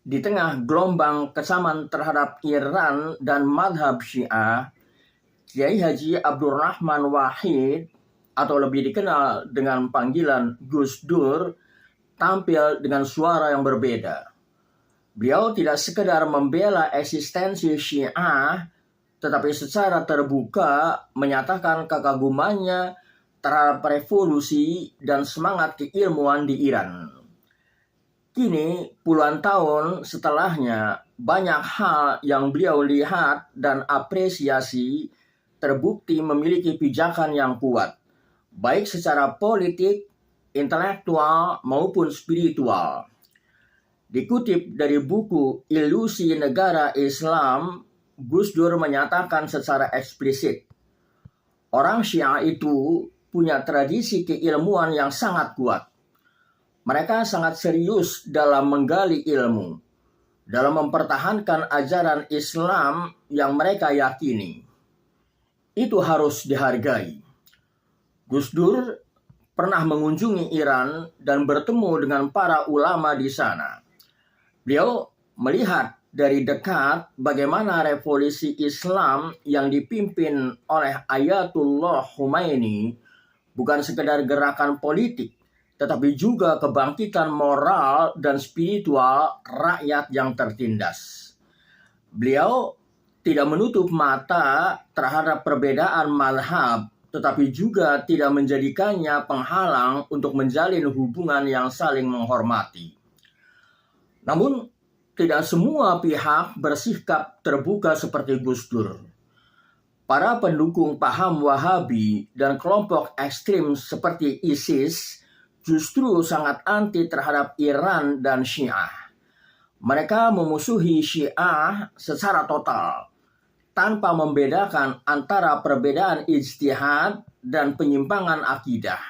Di tengah gelombang kecaman terhadap Iran dan madhab Syiah, Kiai Haji Abdurrahman Wahid atau lebih dikenal dengan panggilan Gus Dur tampil dengan suara yang berbeda. Beliau tidak sekedar membela eksistensi Syiah, tetapi secara terbuka menyatakan kekagumannya terhadap revolusi dan semangat keilmuan di Iran. Kini, puluhan tahun setelahnya, banyak hal yang beliau lihat dan apresiasi terbukti memiliki pijakan yang kuat, baik secara politik, intelektual, maupun spiritual. Dikutip dari buku Ilusi Negara Islam, Gus Dur menyatakan secara eksplisit, orang Syiah itu punya tradisi keilmuan yang sangat kuat. Mereka sangat serius dalam menggali ilmu, dalam mempertahankan ajaran Islam yang mereka yakini. Itu harus dihargai. Gus Dur pernah mengunjungi Iran dan bertemu dengan para ulama di sana. Beliau melihat dari dekat bagaimana revolusi Islam yang dipimpin oleh Ayatullah Khomeini bukan sekedar gerakan politik, tetapi juga kebangkitan moral dan spiritual rakyat yang tertindas. Beliau tidak menutup mata terhadap perbedaan mazhab, tetapi juga tidak menjadikannya penghalang untuk menjalin hubungan yang saling menghormati. Namun, tidak semua pihak bersikap terbuka seperti Gus Dur. Para pendukung paham Wahabi dan kelompok ekstrim seperti ISIS justru sangat anti terhadap Iran dan Syiah. Mereka memusuhi Syiah secara total, tanpa membedakan antara perbedaan ijtihad dan penyimpangan akidah.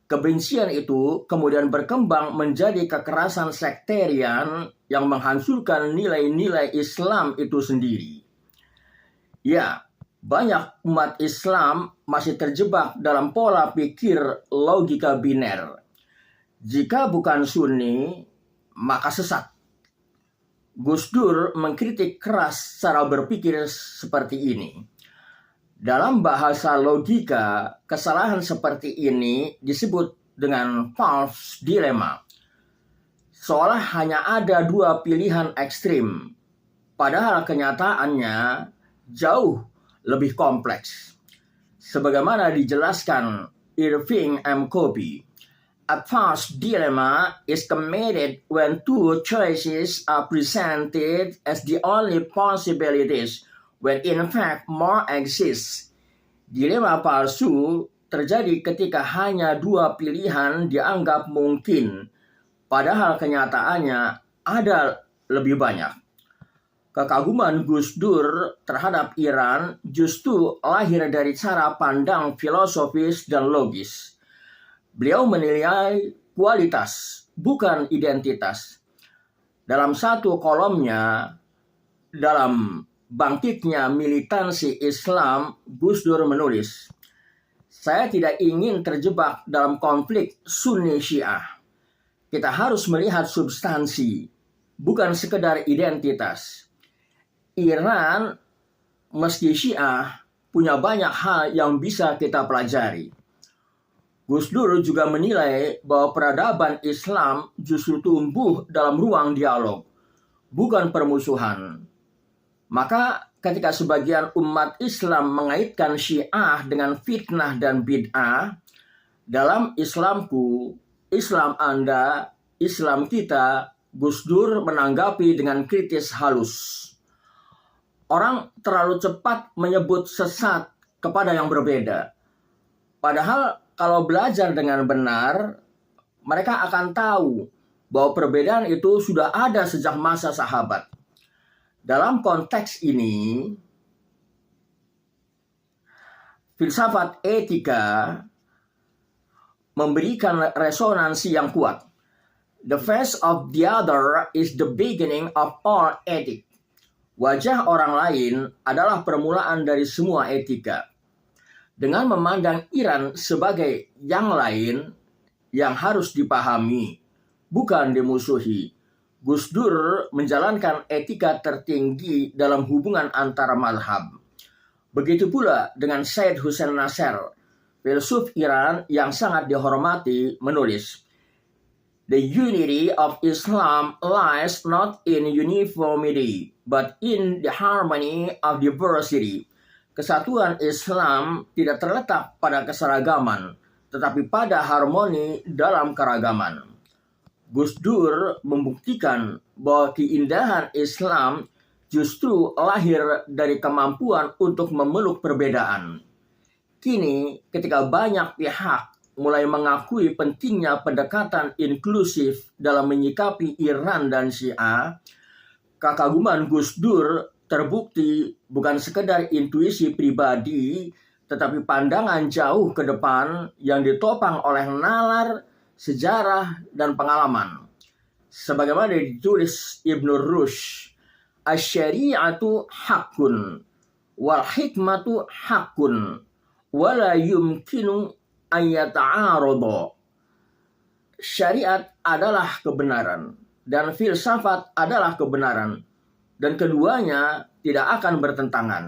Kebencian itu kemudian berkembang menjadi kekerasan sektarian yang menghancurkan nilai-nilai Islam itu sendiri. Ya, banyak umat Islam masih terjebak dalam pola pikir logika biner. Jika bukan Sunni, maka sesat. Gus Dur mengkritik keras cara berpikir seperti ini. Dalam bahasa logika, kesalahan seperti ini disebut dengan false dilemma. Seolah hanya ada dua pilihan ekstrim, padahal kenyataannya jauh lebih kompleks. Sebagaimana dijelaskan Irving M. Kobe, a false dilemma is committed when two choices are presented as the only possibilities, when in fact more exists. Dilema palsu terjadi ketika hanya dua pilihan dianggap mungkin, padahal kenyataannya ada lebih banyak. Kekaguman Gus Dur terhadap Iran justru lahir dari cara pandang filosofis dan logis. Beliau menilai kualitas, bukan identitas. Dalam satu kolomnya, dalam Bangkitnya Militansi Islam, Gus Dur menulis, "Saya tidak ingin terjebak dalam konflik Sunni Syiah. Kita harus melihat substansi, bukan sekedar identitas. Iran, meski Syiah, punya banyak hal yang bisa kita pelajari." Gus Dur juga menilai bahwa peradaban Islam justru tumbuh dalam ruang dialog, bukan permusuhan. Maka ketika sebagian umat Islam mengaitkan Syiah dengan fitnah dan bid'ah, dalam Islamku, Islam Anda, Islam kita, Gus Dur menanggapi dengan kritis halus. Orang terlalu cepat menyebut sesat kepada yang berbeda. Padahal kalau belajar dengan benar, mereka akan tahu bahwa perbedaan itu sudah ada sejak masa sahabat. Dalam konteks ini, filsafat etika memberikan resonansi yang kuat. The face of the other is the beginning of all ethics. Wajah orang lain adalah permulaan dari semua etika. Dengan memandang Iran sebagai yang lain yang harus dipahami, bukan dimusuhi, Gus Dur menjalankan etika tertinggi dalam hubungan antara mazhab. Begitu pula dengan Syed Hussein Nasr, filsuf Iran yang sangat dihormati, menulis, "The unity of Islam lies not in uniformity, but in the harmony of diversity." Kesatuan Islam tidak terletak pada keseragaman, tetapi pada harmoni dalam keragaman. Gus Dur membuktikan bahwa keindahan Islam justru lahir dari kemampuan untuk memeluk perbedaan. Kini, ketika banyak pihak mulai mengakui pentingnya pendekatan inklusif dalam menyikapi Iran dan Syiah, kekaguman Gus Dur terbukti bukan sekedar intuisi pribadi, tetapi pandangan jauh ke depan yang ditopang oleh nalar, sejarah, dan pengalaman. Sebagaimana ditulis Ibnu Rushd, "Asy-syari'atu haqqun wal hikmatu haqqun wala yumkinu an yata'arada." Syariat adalah kebenaran dan filsafat adalah kebenaran, dan keduanya tidak akan bertentangan.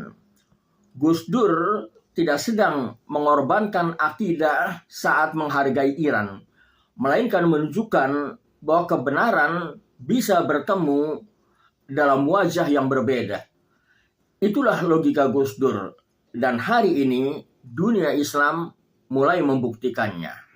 Gus Dur tidak sedang mengorbankan akidah saat menghargai Iran, melainkan menunjukkan bahwa kebenaran bisa bertemu dalam wajah yang berbeda. Itulah logika Gus Dur, dan hari ini dunia Islam mulai membuktikannya.